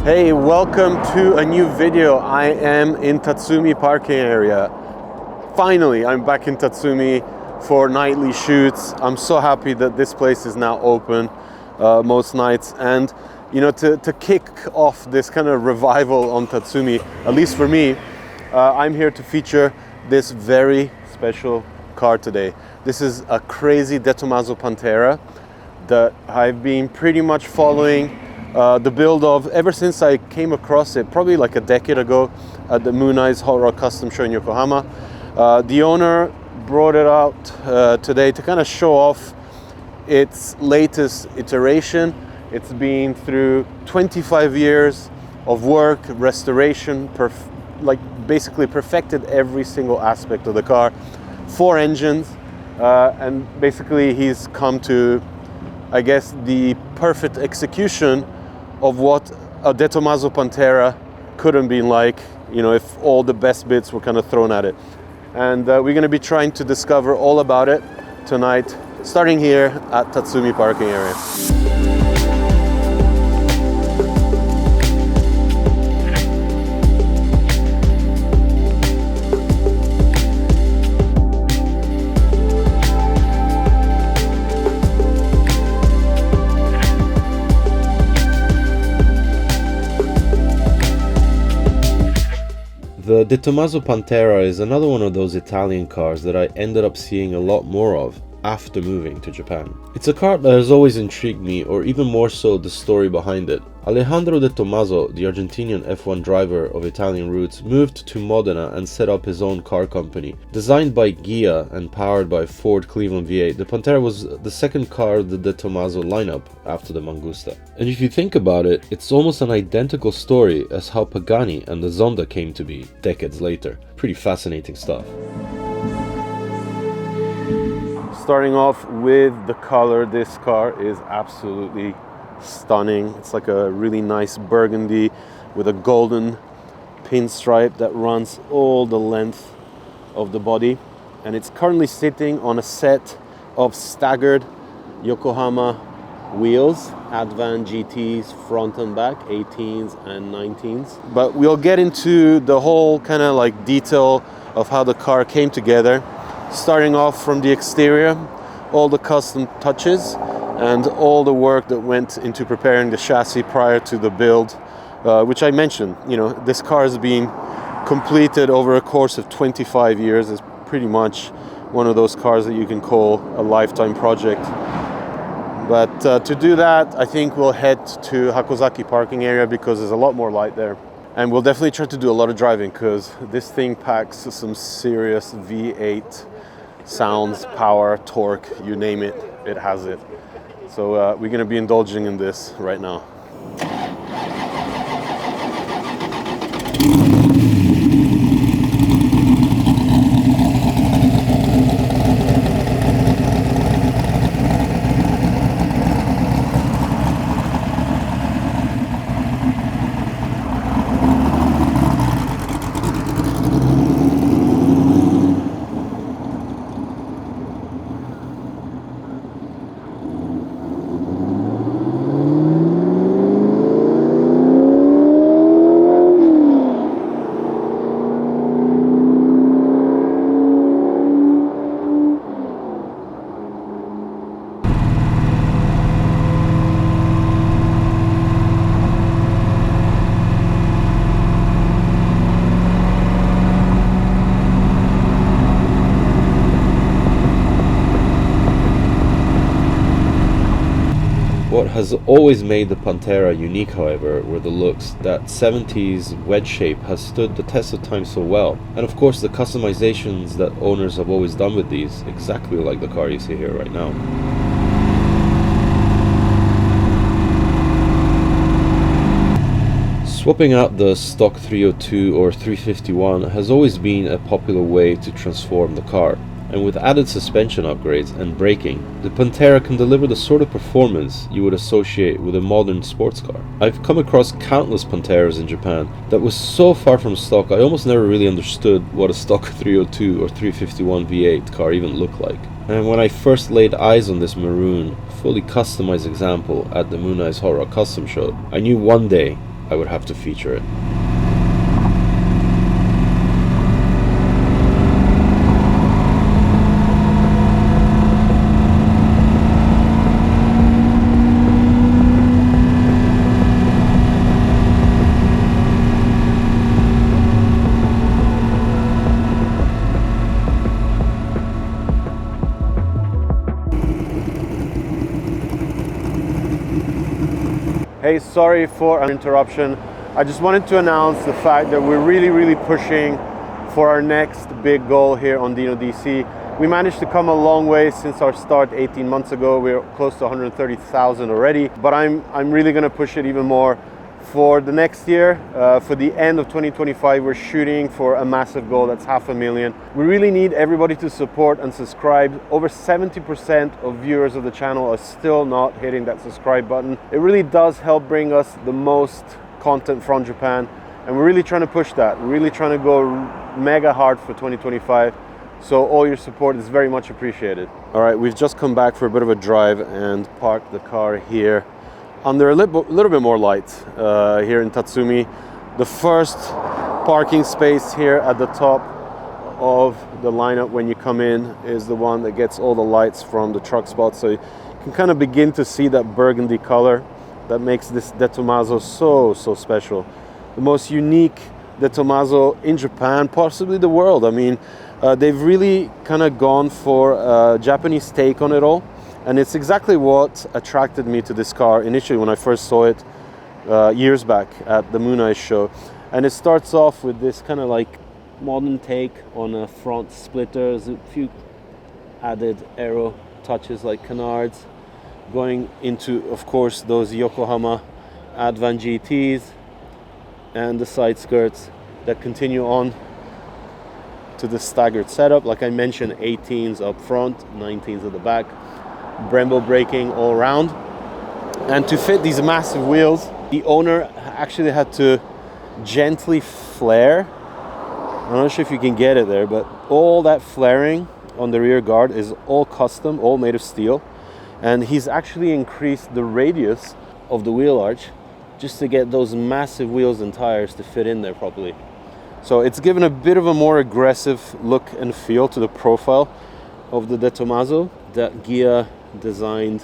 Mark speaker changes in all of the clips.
Speaker 1: Hey, welcome to a new video. I am in Tatsumi parking area. Finally, I'm back in Tatsumi for nightly shoots. I'm so happy that this place is now open most nights. And you know, to kick off this kind of revival on Tatsumi, at least for me, I'm here to feature this very special car today. This is a crazy Tomaso Pantera that I've been pretty much following the build of ever since I came across it, probably like a decade ago at the Moon Eyes Hot Rod Custom Show in Yokohama. The owner brought it out today to kind of show off its latest iteration. It's been through 25 years of work, restoration, basically perfected every single aspect of the car. 4 engines, and basically he's come to, I guess, the perfect execution of what a Tomaso Pantera could have been like, you know, if all the best bits were kind of thrown at it. And we're going to be trying to discover all about it tonight, starting here at Tatsumi parking area.
Speaker 2: The Tomaso Pantera is another one of those Italian cars that I ended up seeing a lot more of after moving to Japan. It's a car that has always intrigued me, or even more so the story behind it. Alejandro Tomaso, the Argentinian F1 driver of Italian roots, moved to Modena and set up his own car company. Designed by Ghia and powered by Ford Cleveland V8, the Pantera was the second car of the Tomaso lineup after the Mangusta. And if you think about it, it's almost an identical story as how Pagani and the Zonda came to be decades later. Pretty fascinating stuff.
Speaker 1: Starting off with the color, this car is absolutely stunning. It's like a really nice burgundy with a golden pinstripe that runs all the length of the body, and it's currently sitting on a set of staggered Yokohama wheels, Advan GTs front and back, 18s and 19s. But we'll get into the whole kind of like detail of how the car came together, starting off from the exterior, all the custom touches and all the work that went into preparing the chassis prior to the build, which I mentioned. You know, this car has been completed over a course of 25 years. It's pretty much one of those cars that you can call a lifetime project. But to do that, I think we'll head to Hakozaki parking area because there's a lot more light there. And we'll definitely try to do a lot of driving because this thing packs some serious V8 sounds, power, torque, you name it, it has it. So we're going to be indulging in this right now.
Speaker 2: What has always made the Pantera unique, however, were the looks. That 70s wedge shape has stood the test of time so well, and of course the customizations that owners have always done with these, exactly like the car you see here right now. Swapping out the stock 302 or 351 has always been a popular way to transform the car. And with added suspension upgrades and braking, the Pantera can deliver the sort of performance you would associate with a modern sports car. I've come across countless Panteras in Japan that was so far from stock I almost never really understood what a stock 302 or 351 V8 car even looked like. And when I first laid eyes on this maroon, fully customized example at the Moon Eyes Hot Rod Custom Show, I knew one day I would have to feature it.
Speaker 1: Hey, sorry for an interruption. I just wanted to announce the fact that we're really pushing for our next big goal here on Dino DC. We managed to come a long way since our start 18 months ago. We're close to 130,000 already, but I'm really gonna push it even more. For the next year, for the end of 2025, we're shooting for a massive goal that's 500,000. We really need everybody to support and subscribe. Over 70% of viewers of the channel are still not hitting that subscribe button. It really does help bring us the most content from Japan, and we're really trying to push that. We're really trying to go mega hard for 2025. So all your support is very much appreciated. All right, we've just come back for a bit of a drive and parked the car here under a little bit more light here in Tatsumi. The first parking space here at the top of the lineup when you come in is the one that gets all the lights from the truck spot, so you can kind of begin to see that burgundy color that makes this De Tomaso so special. The most unique De Tomaso in Japan, possibly the world. I mean, they've really kind of gone for a Japanese take on it all. And it's exactly what attracted me to this car initially when I first saw it years back at the Moon Ice show. And it starts off with this kind of like modern take on a front splitter. There's a few added aero touches like canards, going into, of course, those Yokohama Advan GTs and the side skirts that continue on to the staggered setup. Like I mentioned, 18s up front, 19s at the back. Brembo braking all around, and to fit these massive wheels, the owner actually had to gently flare. I'm not sure if you can get it there, but all that flaring on the rear guard is all custom, all made of steel, and he's actually increased the radius of the wheel arch just to get those massive wheels and tires to fit in there properly. So it's given a bit of a more aggressive look and feel to the profile of the De Tomaso. That Ghia designed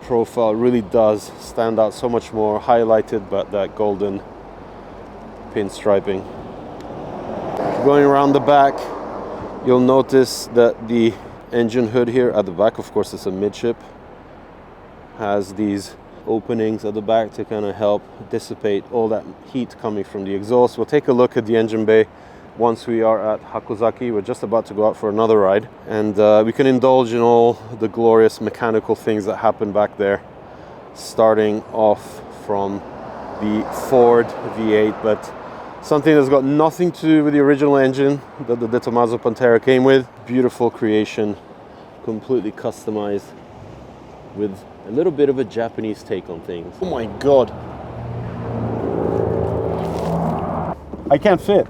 Speaker 1: profile really does stand out so much more, highlighted by that golden pinstriping. Going around the back, you'll notice that the engine hood here at the back, of course it's a midship, has these openings at the back to kind of help dissipate all that heat coming from the exhaust. We'll take a look at the engine bay once we are at Hakozaki. We're just about to go out for another ride, and we can indulge in all the glorious mechanical things that happen back there, starting off from the Ford V8, but something that's got nothing to do with the original engine that the Tomaso Pantera came with. Beautiful creation, completely customized with a little bit of a Japanese take on things. Oh my god, I can't fit.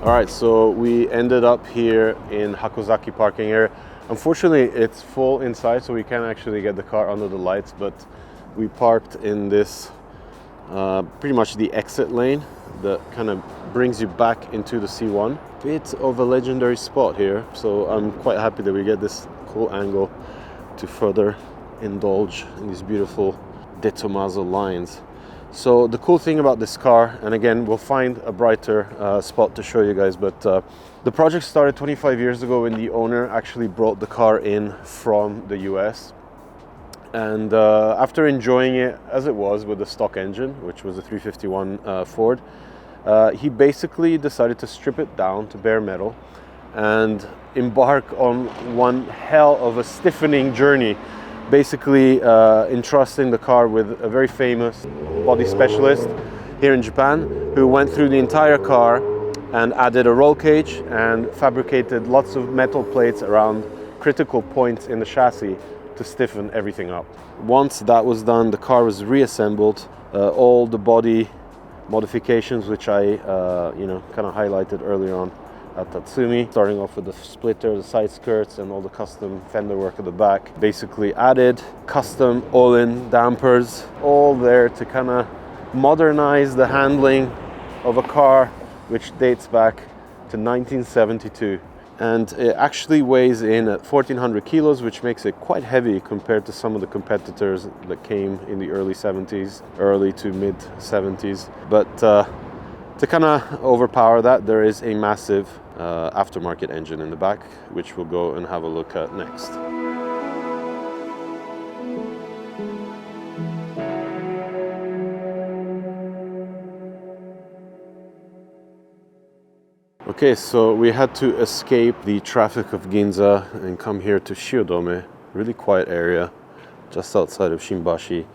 Speaker 1: All right, so we ended up here in Hakozaki parking area. Unfortunately, it's full inside, so we can't actually get the car under the lights, but we parked in this pretty much the exit lane that kind of brings you back into the C1. Bit of a legendary spot here, so I'm quite happy that we get this cool angle to further indulge in these beautiful De Tomaso lines. So the cool thing about this car, and again we'll find a brighter spot to show you guys, but the project started 25 years ago when the owner actually brought the car in from the US. And after enjoying it as it was with the stock engine, which was a 351 Ford, he basically decided to strip it down to bare metal and embark on one hell of a stiffening journey, basically entrusting the car with a very famous body specialist here in Japan, who went through the entire car and added a roll cage and fabricated lots of metal plates around critical points in the chassis to stiffen everything up. Once that was done, the car was reassembled. All the body modifications, which I kind of highlighted earlier on at Tatsumi, starting off with the splitter, the side skirts, and all the custom fender work at the back, basically added custom all-in dampers, all there to kind of modernize the handling of a car which dates back to 1972. And it actually weighs in at 1,400 kilos, which makes it quite heavy compared to some of the competitors that came in the early 70s, early to mid 70s. But to kind of overpower that, there is a massive aftermarket engine in the back, which we'll go and have a look at next. Okay, so we had to escape the traffic of Ginza and come here to Shiodome, really quiet area just outside of Shinbashi,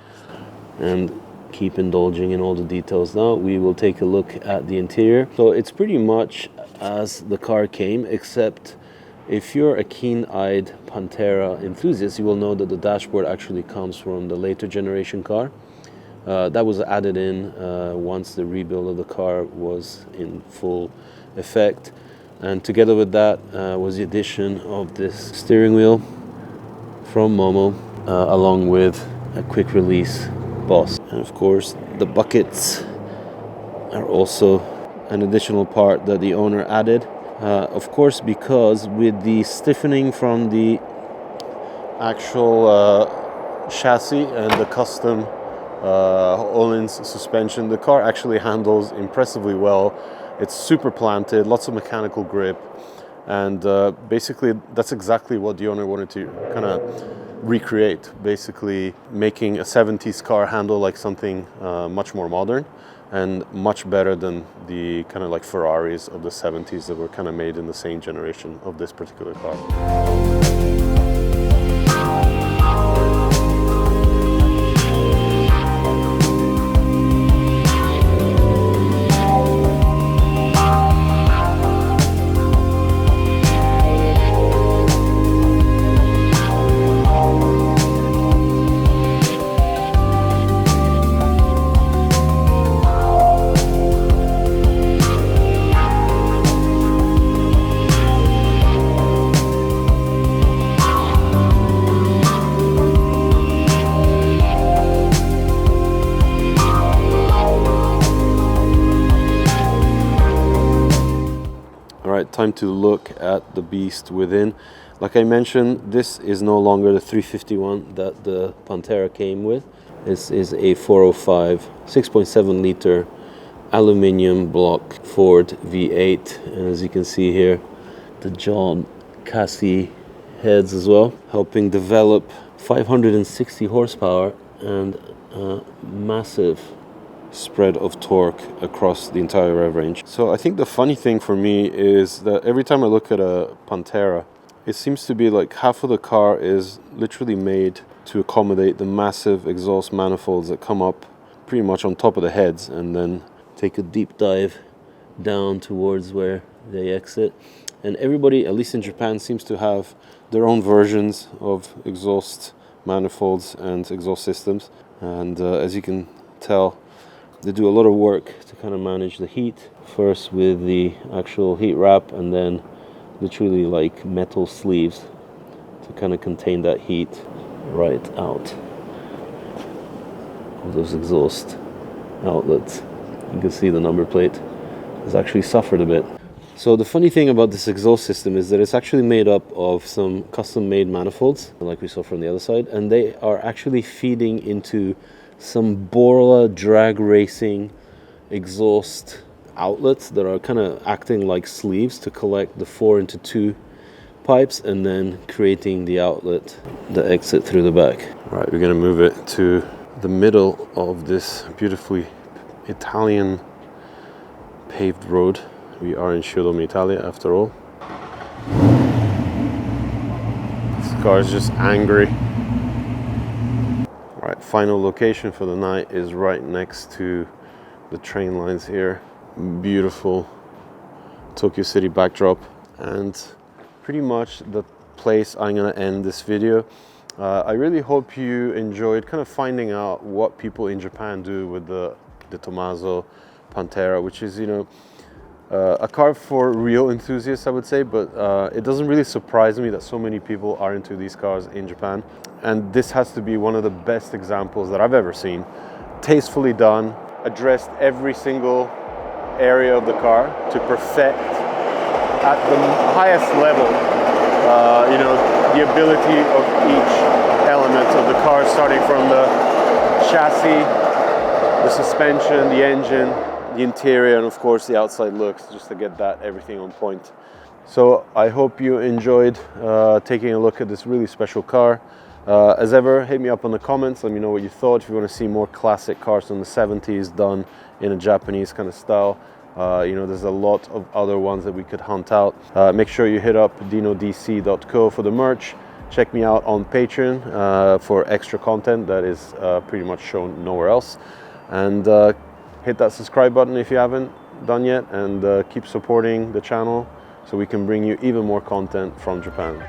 Speaker 1: and keep indulging in all the details. Now we will take a look at the interior. So it's pretty much as the car came, except if you're a keen-eyed Pantera enthusiast, you will know that the dashboard actually comes from the later generation car. That was added in once the rebuild of the car was in full effect, and together with that was the addition of this steering wheel from Momo, along with a quick release boss. And of course the buckets are also an additional part that the owner added, of course, because with the stiffening from the actual chassis and the custom all-in suspension, the car actually handles impressively well. It's super planted, lots of mechanical grip, and basically that's exactly what the owner wanted to kind of recreate, basically making a 70s car handle like something much more modern and much better than the kind of like Ferraris of the 70s that were kind of made in the same generation of this particular car. Time to look at the beast within. Like I mentioned, this is no longer the 351 that the Pantera came with. This is a 405 6.7 liter aluminium block Ford V8, and as you can see here, the John Cassie heads as well, helping develop 560 horsepower and a massive spread of torque across the entire rev range. So I think the funny thing for me is that every time I look at a Pantera, it seems to be like half of the car is literally made to accommodate the massive exhaust manifolds that come up pretty much on top of the heads and then take a deep dive down towards where they exit. And everybody, at least in Japan, seems to have their own versions of exhaust manifolds and exhaust systems. And as you can tell,
Speaker 2: They do a lot of work to kind of manage the heat, first with the actual heat wrap and then literally like metal sleeves to kind of contain that heat right out of those exhaust outlets. You can see the number plate has actually suffered a bit. So the funny thing about this exhaust system is that it's actually made up of some custom-made manifolds, like we saw from the other side, and they are actually feeding into some Borla drag racing exhaust outlets that are kind of acting like sleeves to collect the 4x2 pipes and then creating the outlet that exit through the back.
Speaker 1: All right, we're gonna move it to the middle of this beautifully Italian paved road. We are in Showroom Italia after all. This car is just angry. All right, final location for the night is right next to the train lines here. Beautiful Tokyo City backdrop, and pretty much the place I'm gonna end this video. I really hope you enjoyed kind of finding out what people in Japan do with the Tomaso Pantera, which is, you know, a car for real enthusiasts, I would say, but it doesn't really surprise me that so many people are into these cars in Japan. And this has to be one of the best examples that I've ever seen. Tastefully done, addressed every single area of the car to perfect at the highest level, you know, the ability of each element of the car, starting from the chassis, the suspension, the engine, the interior, and of course the outside looks, just to get that everything on point. So I hope you enjoyed taking a look at this really special car. As ever, hit me up in the comments, let me know what you thought. If you want to see more classic cars from the 70s done in a Japanese kind of style, you know, there's a lot of other ones that we could hunt out. Make sure you hit up dinodc.co for the merch. Check me out on Patreon for extra content that is pretty much shown nowhere else. And hit that subscribe button if you haven't done yet, and keep supporting the channel so we can bring you even more content from Japan.